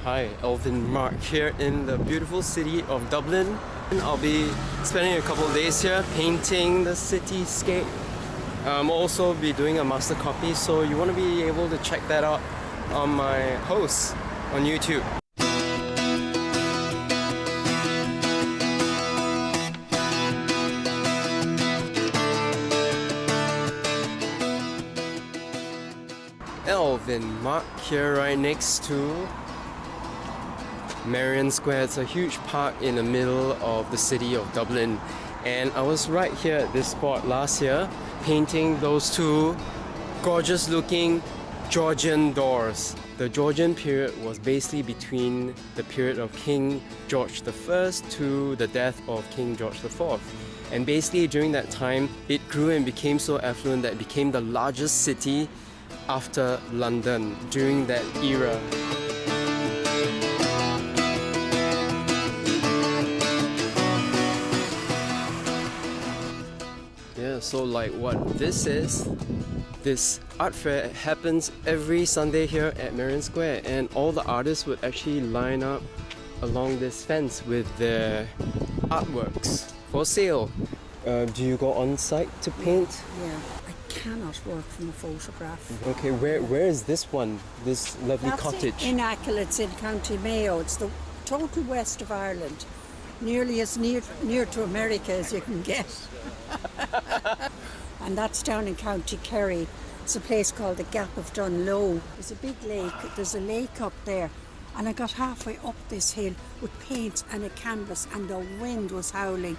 Hi, Alvin Mark here in the beautiful city of Dublin. I'll be spending a couple of days here painting the cityscape. I'll also be doing a master copy, so you want to be able to check that out on my posts on YouTube. Alvin Mark here right next to Merrion Square. It's a huge park in the middle of the city of Dublin, and I was right here at this spot last year painting those two gorgeous looking Georgian doors. The Georgian period was basically between the period of King George I to the death of King George IV. And basically during that time it grew and became so affluent that it became the largest city after London during that era. Yeah, so like what this is, this art fair happens every Sunday here at Merrion Square, and all the artists would actually line up along this fence with their artworks for sale. Do you go on site to paint? Yeah, I cannot work from a photograph. Okay, where is this one? This lovely cottage? In Achill, it's in County Mayo. It's the total west of Ireland. Nearly as near to America as you can get. And that's down in County Kerry. It's a place called the Gap of Dunlow. There's a big lake. There's a lake up there. And I got halfway up this hill with paint and a canvas, and the wind was howling.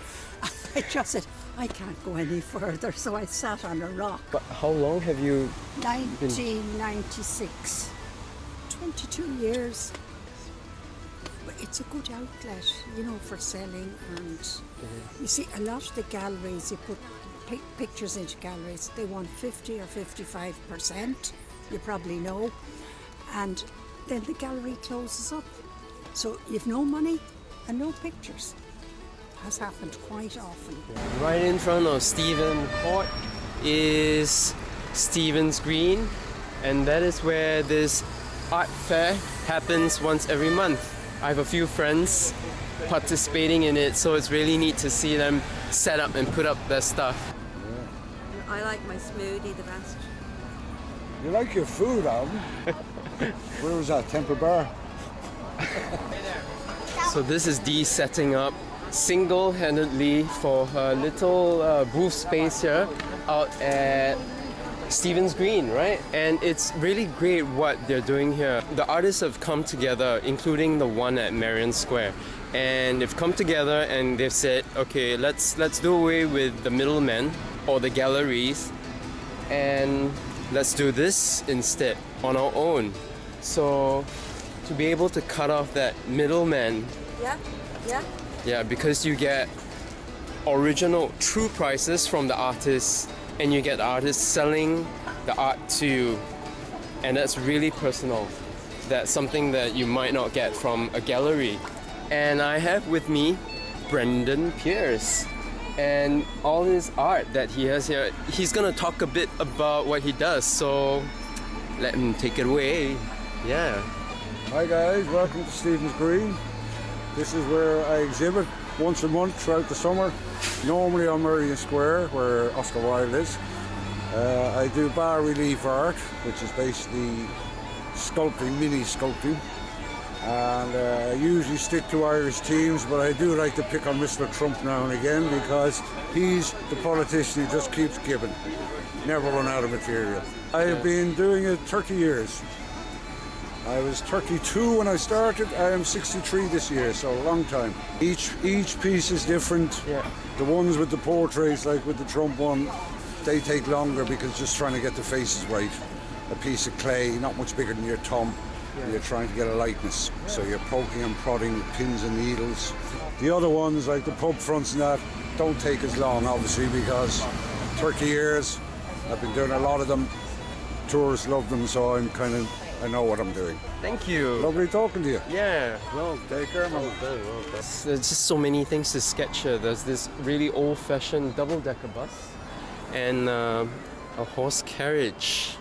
I just said, I can't go any further, so I sat on a rock. But how long have you 1996. 22 years. But it's a good outlet, you know, for selling. And you see, a lot of the galleries, you put pictures into galleries, they want 50 or 55%, you probably know. And then the gallery closes up. So you've no money and no pictures. Has happened quite often. Right in front of Stephen Court is Stephen's Green, and that is where this art fair happens once every month. I have a few friends participating in it, so it's really neat to see them set up and put up their stuff. I like my smoothie the best. You like your food, Alvin? Where was that? Temple Bar? So this is Dee setting up single-handedly for her little booth space here out at Stephen's Green, right? And it's really great what they're doing here. The artists have come together, including the one at Merrion Square, and they've come together and they've said, okay, let's do away with the middlemen or the galleries, and let's do this instead on our own. So to be able to cut off that middleman, yeah, because you get original, true prices from the artists, and you get the artists selling the art to you, and that's really personal. That's something that you might not get from a gallery. And I have with me Brendan Perce and all his art that he has here. He's gonna talk a bit about what he does, so let him take it away. Yeah. Hi guys, welcome to Stephen's Green. This is where I exhibit once a month throughout the summer, normally on Merrion Square where Oscar Wilde is. I do bas-relief art, which is basically sculpting, mini sculpting, and I usually stick to Irish themes, but I do like to pick on Mr. Trump now and again because he's the politician who just keeps giving, never run out of material. I have been doing it 30 years. I was 32 when I started. I am 63 this year, so a long time. Each piece is different. Yeah. The ones with the portraits, like with the Trump one, they take longer because just trying to get the faces right. A piece of clay, not much bigger than your thumb. Yeah. You're trying to get a likeness. Yeah. So you're poking and prodding with pins and needles. The other ones, like the pub fronts and that, don't take as long, obviously, because 30 years, I've been doing a lot of them. Tourists love them, so I know what I'm doing. Thank you. Lovely talking to you. Yeah. Well, take care, man. Well done. There's just so many things to sketch here. There's this really old-fashioned double-decker bus and a horse carriage.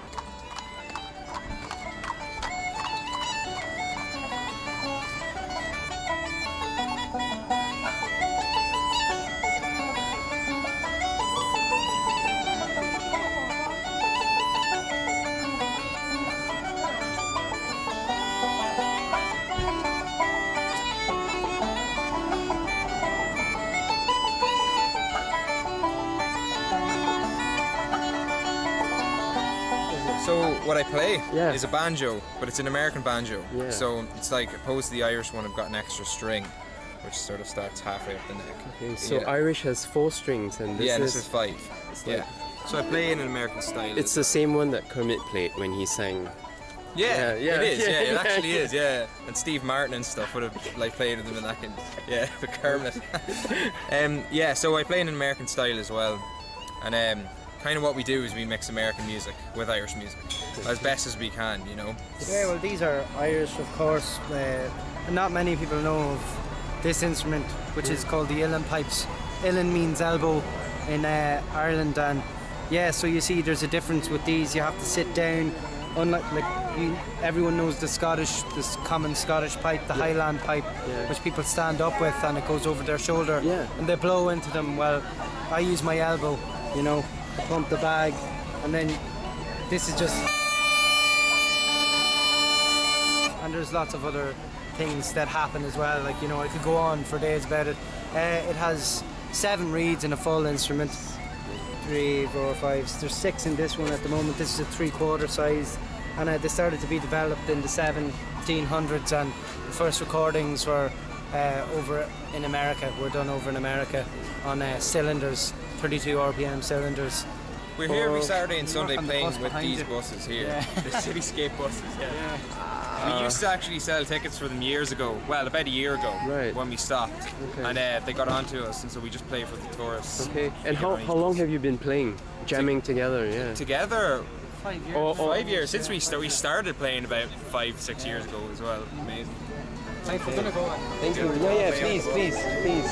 what I play Yeah. is a banjo, but it's an American banjo. Yeah. So it's like, opposed to the Irish one, I've got an extra string, which sort of starts halfway up the neck. Okay, so Yeah. Irish has 4 strings, and this This is is 5. Yeah. So I play in an American style. it's the same one that Kermit played when he sang. Yeah, Yeah, it is. yeah, Yeah, it yeah, actually yeah. is. Yeah, and Steve Martin and stuff would have like played with them in that kind. Yeah, the Kermit. Yeah, so I play in an American style as well, and kind of what we do is we mix American music with Irish music as best as we can. You know. Yeah, well, these are Irish, of course. Not many people know of this instrument, which is called the uilleann pipes. Uilleann means elbow in Ireland, and yeah, so you see there's a difference with these. You have to sit down. Unlike, everyone knows this common Scottish pipe, the Highland pipe, which people stand up with, and it goes over their shoulder, and they blow into them. Well, I use my elbow, you know, to pump the bag, and then this is just. And there's lots of other things that happen as well. Like, you know, I could go on for days about it. It has 7 reeds in a full instrument. 3, 4, 5. There's 6 in this one at the moment. This is a 3/4 size, and they started to be developed in the 1700s. And the first recordings were over in America. Were done over in America on cylinders, 32 RPM cylinders. We're here every Saturday and You Sunday look on the playing bus with behind these you. buses here, Yeah. the cityscape buses. Yeah. We used to actually sell tickets for them years ago. Well, about a year ago, Right. when we stopped, Okay. and they got onto us, and so we just play for the tourists. Okay, and We get how on each long bus. have you been playing, jamming together? Yeah. Together? 5 years. Oh, 5 years since we started playing about 5-6 years ago as well. Amazing. Thank you. Yeah, please.